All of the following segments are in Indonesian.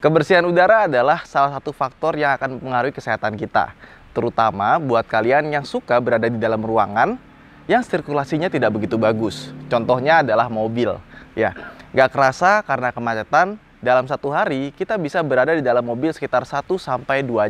Kebersihan udara adalah salah satu faktor yang akan mempengaruhi kesehatan kita, terutama buat kalian yang suka berada di dalam ruangan yang sirkulasinya tidak begitu bagus. Contohnya adalah mobil. Ya, nggak kerasa karena kemacetan, dalam satu hari kita bisa berada di dalam mobil sekitar 1-2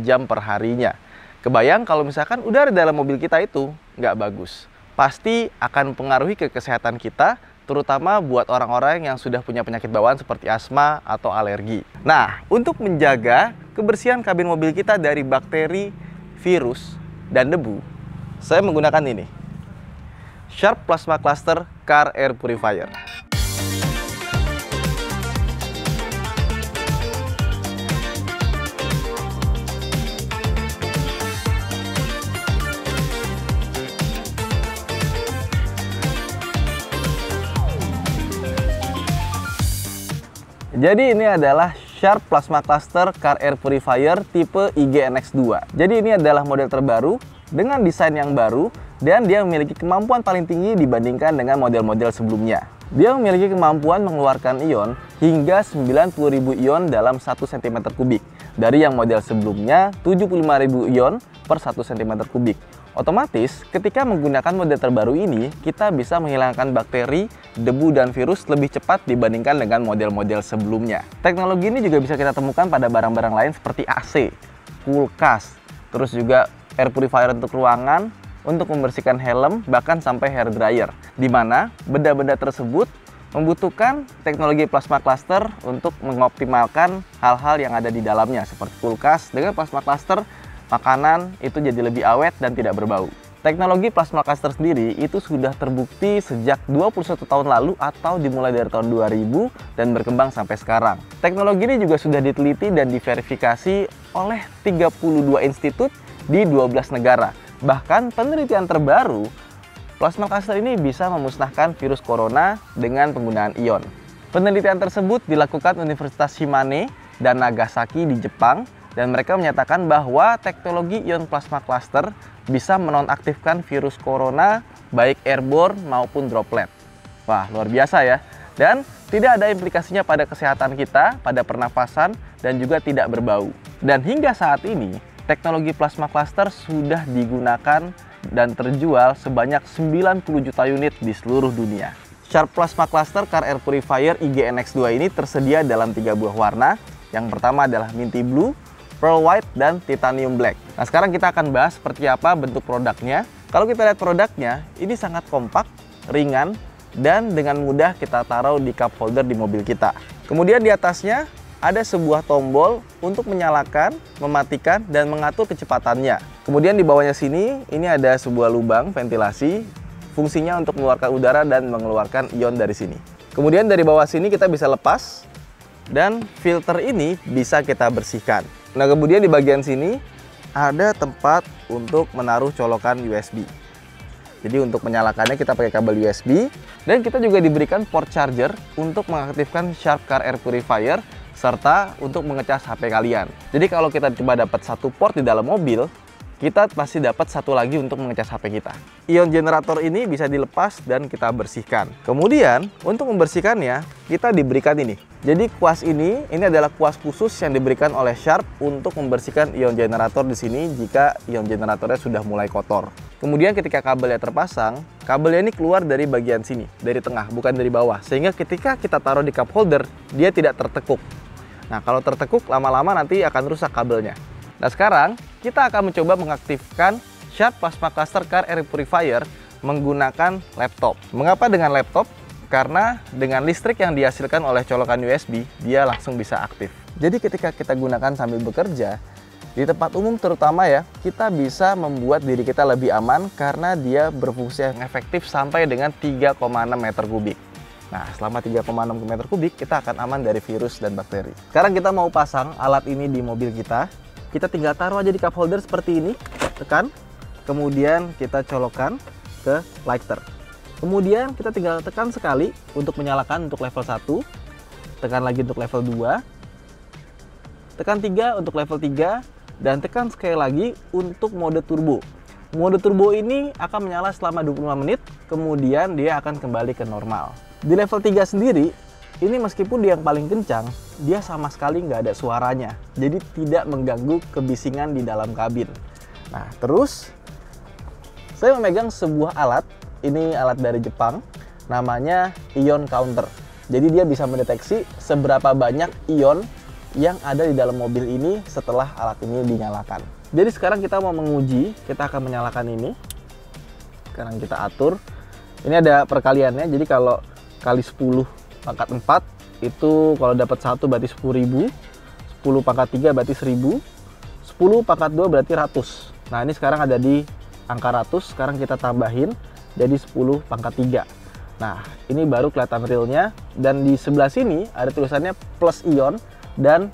jam per harinya. Kebayang kalau misalkan udara di dalam mobil kita itu nggak bagus. Pasti akan mempengaruhi ke kesehatan kita, terutama buat orang-orang yang sudah punya penyakit bawaan seperti asma atau alergi. Nah, untuk menjaga kebersihan kabin mobil kita dari bakteri, virus, dan debu, saya menggunakan ini, Sharp Plasma Cluster Car Air Purifier. Jadi ini adalah Sharp Plasma Cluster Car Air Purifier tipe IGNX2. Jadi ini adalah model terbaru dengan desain yang baru dan dia memiliki kemampuan paling tinggi dibandingkan dengan model-model sebelumnya. Dia memiliki kemampuan mengeluarkan ion hingga 90.000 ion dalam 1 cm3 dari yang model sebelumnya 75.000 ion per 1 cm3. Otomatis, ketika menggunakan model terbaru ini, kita bisa menghilangkan bakteri, debu, dan virus lebih cepat dibandingkan dengan model-model sebelumnya. Teknologi ini juga bisa kita temukan pada barang-barang lain seperti AC, kulkas, terus juga air purifier untuk ruangan, untuk membersihkan helm, bahkan sampai hair dryer. Di mana benda-benda tersebut membutuhkan teknologi plasma cluster untuk mengoptimalkan hal-hal yang ada di dalamnya, seperti kulkas dengan plasma cluster. Makanan itu jadi lebih awet dan tidak berbau. Teknologi plasma cluster sendiri itu sudah terbukti sejak 21 tahun lalu atau dimulai dari tahun 2000 dan berkembang sampai sekarang. Teknologi ini juga sudah diteliti dan diverifikasi oleh 32 institut di 12 negara. Bahkan penelitian terbaru, plasma cluster ini bisa memusnahkan virus corona dengan penggunaan ion. Penelitian tersebut dilakukan Universitas Shimane dan Nagasaki di Jepang. Dan mereka menyatakan bahwa teknologi ion plasma cluster bisa menonaktifkan virus corona baik airborne maupun droplet. Wah, luar biasa ya. Dan tidak ada implikasinya pada kesehatan kita, pada pernafasan, dan juga tidak berbau. Dan hingga saat ini, teknologi plasma cluster sudah digunakan dan terjual sebanyak 90 juta unit di seluruh dunia. Sharp Plasma Cluster Car Air Purifier IGNX2 ini tersedia dalam 3 buah warna. Yang pertama adalah minty blue, pearl white, dan titanium black. Nah, sekarang kita akan bahas seperti apa bentuk produknya. Kalau kita lihat produknya, ini sangat kompak, ringan, dan dengan mudah kita taruh di cup holder di mobil kita. Kemudian di atasnya ada sebuah tombol untuk menyalakan, mematikan, dan mengatur kecepatannya. Kemudian di bawahnya sini, ini ada sebuah lubang ventilasi, fungsinya untuk mengeluarkan udara dan mengeluarkan ion dari sini. Kemudian dari bawah sini kita bisa lepas, dan filter ini bisa kita bersihkan. Nah, kemudian di bagian sini ada tempat untuk menaruh colokan USB. Jadi untuk menyalakannya kita pakai kabel USB, dan kita juga diberikan port charger untuk mengaktifkan Sharp Car Air Purifier serta untuk mengecas HP kalian. Jadi kalau kita cuma dapat satu port di dalam mobil, kita pasti dapat satu lagi untuk mengecas HP kita. Ion generator ini bisa dilepas dan kita bersihkan. Kemudian untuk membersihkannya kita diberikan ini. Jadi kuas ini adalah kuas khusus yang diberikan oleh Sharp untuk membersihkan ion generator di sini jika ion generatornya sudah mulai kotor. Kemudian ketika kabelnya terpasang, kabelnya ini keluar dari bagian sini, dari tengah, bukan dari bawah. Sehingga ketika kita taruh di cup holder, dia tidak tertekuk. Nah, kalau tertekuk lama-lama nanti akan rusak kabelnya. Nah, sekarang kita akan mencoba mengaktifkan Sharp Plasma Cluster Car Air Purifier menggunakan laptop. Mengapa dengan laptop? Karena dengan listrik yang dihasilkan oleh colokan USB, dia langsung bisa aktif. Jadi ketika kita gunakan sambil bekerja, di tempat umum terutama ya, kita bisa membuat diri kita lebih aman karena dia berfungsi yang efektif sampai dengan 3,6 meter kubik. Nah, selama 3,6 meter kubik, kita akan aman dari virus dan bakteri. Sekarang kita mau pasang alat ini di mobil kita. Kita tinggal taruh aja di cup holder seperti ini, tekan, kemudian kita colokkan ke lighter. Kemudian kita tinggal tekan sekali untuk menyalakan untuk level 1, tekan lagi untuk level 2, tekan 3 untuk level 3, dan tekan sekali lagi untuk mode turbo. Mode turbo ini akan menyala selama 25 menit, kemudian dia akan kembali ke normal. Di level 3 sendiri, Ini meskipun dia yang paling kencang, dia sama sekali nggak ada suaranya. Jadi tidak mengganggu kebisingan di dalam kabin. Nah, terus saya memegang sebuah alat. Ini alat dari Jepang, namanya ion counter. Jadi dia bisa mendeteksi seberapa banyak ion yang ada di dalam mobil ini setelah alat ini dinyalakan. Jadi sekarang kita mau menguji, kita akan menyalakan ini. Sekarang kita atur. Ini ada perkaliannya, jadi kalau kali 10 pangkat 4 itu kalau dapat 1 berarti 10.000, 10 pangkat 3 berarti 1.000, 10 pangkat 2 berarti 100. Nah, ini sekarang ada di angka 100, sekarang kita tambahin jadi 10 pangkat 3. Nah, ini baru kelihatan realnya, dan di sebelah sini ada tulisannya plus ion dan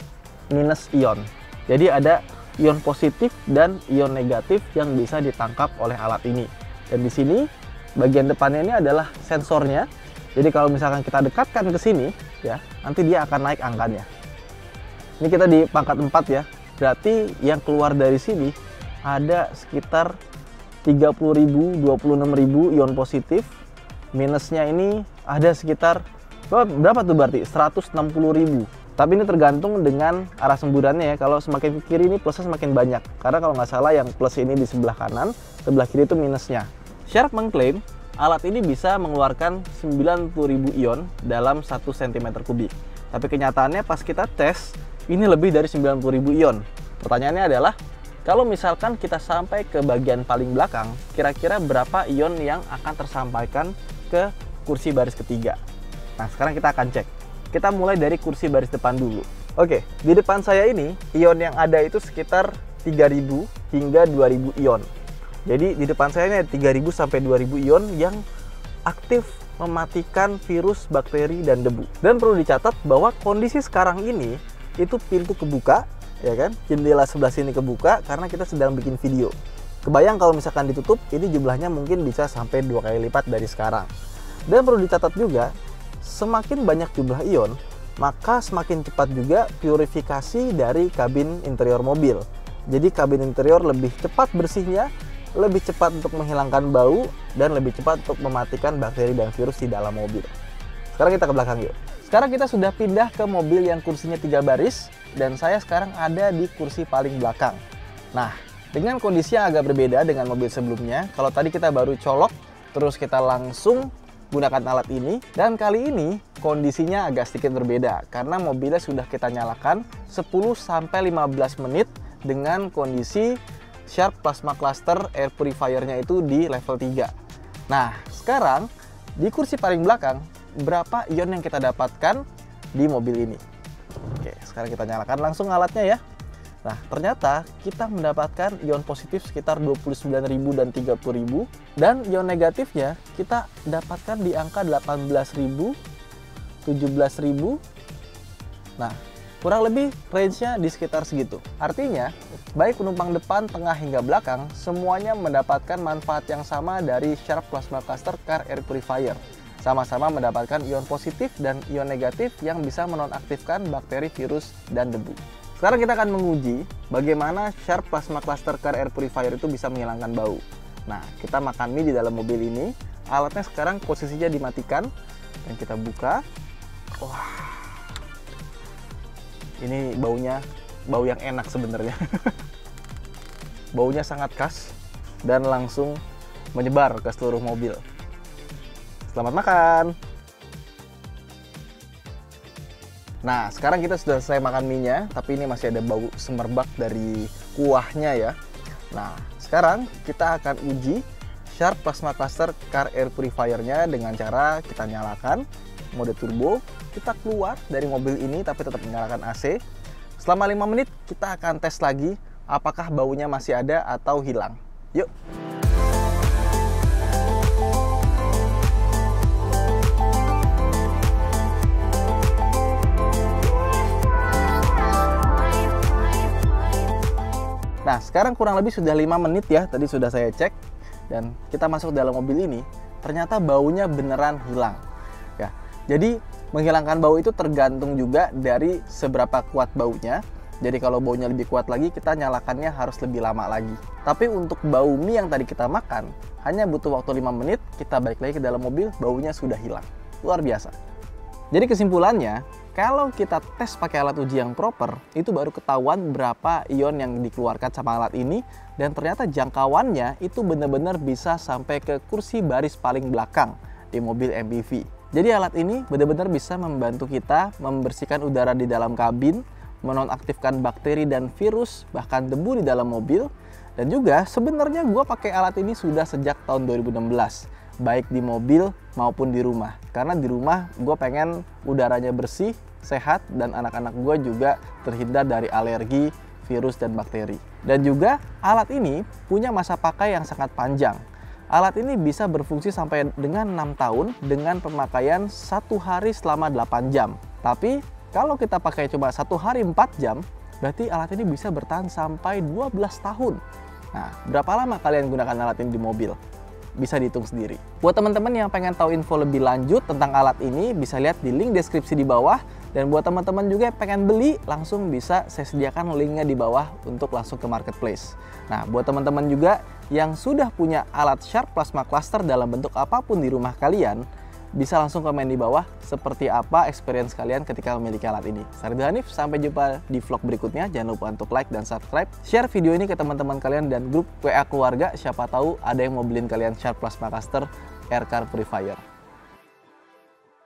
minus ion. Jadi ada ion positif dan ion negatif yang bisa ditangkap oleh alat ini. Dan di sini bagian depannya ini adalah sensornya. Jadi kalau misalkan kita dekatkan ke sini, ya, nanti dia akan naik angkanya. Ini kita di pangkat 4 ya. Berarti yang keluar dari sini ada sekitar 30.000, 26.000 ion positif. Minusnya ini ada sekitar berapa tuh berarti? 160.000. Tapi ini tergantung dengan arah semburannya ya. Kalau semakin ke kiri ini plusnya semakin banyak. Karena kalau nggak salah yang plus ini di sebelah kanan, sebelah kiri itu minusnya. Sharp mengklaim alat ini bisa mengeluarkan 90.000 ion dalam 1 cm3. Tapi kenyataannya pas kita tes, ini lebih dari 90.000 ion. Pertanyaannya adalah, kalau misalkan kita sampai ke bagian paling belakang, kira-kira berapa ion yang akan tersampaikan ke kursi baris ketiga? Nah, sekarang kita akan cek. Kita mulai dari kursi baris depan dulu. Oke, di depan saya ini, ion yang ada itu sekitar 3.000 hingga 2.000 ion. Jadi di depan saya ini ada 3.000 sampai 2.000 ion yang aktif mematikan virus, bakteri, dan debu. Dan perlu dicatat bahwa kondisi sekarang ini itu pintu kebuka, ya kan? Jendela sebelah sini kebuka karena kita sedang bikin video. Kebayang kalau misalkan ditutup, ini jumlahnya mungkin bisa sampai 2 kali lipat dari sekarang. Dan perlu dicatat juga, semakin banyak jumlah ion, maka semakin cepat juga purifikasi dari kabin interior mobil. Jadi kabin interior lebih cepat bersihnya, lebih cepat untuk menghilangkan bau, dan lebih cepat untuk mematikan bakteri dan virus di dalam mobil. Sekarang kita ke belakang yuk. Sekarang kita sudah pindah ke mobil yang kursinya 3 baris, dan saya sekarang ada di kursi paling belakang. Nah, dengan kondisi yang agak berbeda dengan mobil sebelumnya, kalau tadi kita baru colok, terus kita langsung gunakan alat ini, dan kali ini kondisinya agak sedikit berbeda, karena mobilnya sudah kita nyalakan 10-15 menit dengan kondisi Sharp Plasma Cluster Air Purifier-nya itu di level 3. Nah, sekarang di kursi paling belakang, berapa ion yang kita dapatkan di mobil ini? Oke, sekarang kita nyalakan langsung alatnya ya. Nah, ternyata kita mendapatkan ion positif sekitar 29.000 dan 30.000, dan ion negatifnya kita dapatkan di angka 18.000, 17.000. Nah, kurang lebih range-nya di sekitar segitu. Artinya, baik penumpang depan, tengah, hingga belakang, semuanya mendapatkan manfaat yang sama dari Sharp Plasma Cluster Car Air Purifier. Sama-sama mendapatkan ion positif dan ion negatif yang bisa menonaktifkan bakteri, virus, dan debu. Sekarang kita akan menguji bagaimana Sharp Plasma Cluster Car Air Purifier itu bisa menghilangkan bau. Nah, kita makan mie di dalam mobil ini. Alatnya sekarang posisinya dimatikan, dan kita buka. Wah, ini baunya bau yang enak sebenarnya. Baunya sangat khas dan langsung menyebar ke seluruh mobil. Selamat makan. Nah, sekarang kita sudah selesai makan mie-nya, tapi ini masih ada bau semerbak dari kuahnya ya. Nah, sekarang kita akan uji Sharp Plasma Cluster Car Air Purifier-nya dengan cara kita nyalakan mode turbo, kita keluar dari mobil ini tapi tetap menyalakan AC. Selama 5 menit kita akan tes lagi apakah baunya masih ada atau hilang. Yuk. Nah, sekarang kurang lebih sudah 5 menit ya, tadi sudah saya cek. Dan kita masuk dalam mobil ini, ternyata baunya beneran hilang. Ya, jadi menghilangkan bau itu tergantung juga dari seberapa kuat baunya. Jadi kalau baunya lebih kuat lagi, kita nyalakannya harus lebih lama lagi. Tapi untuk bau mie yang tadi kita makan, hanya butuh waktu 5 menit, kita balik lagi ke dalam mobil, baunya sudah hilang. Luar biasa. Jadi kesimpulannya, kalau kita tes pakai alat uji yang proper, itu baru ketahuan berapa ion yang dikeluarkan sama alat ini, dan ternyata jangkauannya itu benar-benar bisa sampai ke kursi baris paling belakang di mobil MPV. Jadi alat ini benar-benar bisa membantu kita membersihkan udara di dalam kabin, menonaktifkan bakteri dan virus, bahkan debu di dalam mobil. Dan juga sebenarnya gue pakai alat ini sudah sejak tahun 2016, baik di mobil maupun di rumah. Karena di rumah gue pengen udaranya bersih, sehat, dan anak-anak gue juga terhindar dari alergi, virus, dan bakteri. Dan juga alat ini punya masa pakai yang sangat panjang. Alat ini bisa berfungsi sampai dengan 6 tahun dengan pemakaian 1 hari selama 8 jam. Tapi kalau kita pakai cuma 1 hari 4 jam, berarti alat ini bisa bertahan sampai 12 tahun. Nah, berapa lama kalian gunakan alat ini di mobil? Bisa dihitung sendiri. Buat teman-teman yang pengen tahu info lebih lanjut tentang alat ini, bisa lihat di link deskripsi di bawah. Dan buat teman-teman juga yang pengen beli, langsung bisa saya sediakan linknya di bawah untuk langsung ke marketplace. Nah, buat teman-teman juga yang sudah punya alat Sharp Plasma Cluster dalam bentuk apapun di rumah kalian, bisa langsung komen di bawah seperti apa experience kalian ketika memiliki alat ini. Saya Ridho Hanif, sampai jumpa di vlog berikutnya. Jangan lupa untuk like dan subscribe. Share video ini ke teman-teman kalian dan grup WA keluarga. Siapa tahu ada yang mau beliin kalian Sharp Plasma Cluster Air Car Purifier.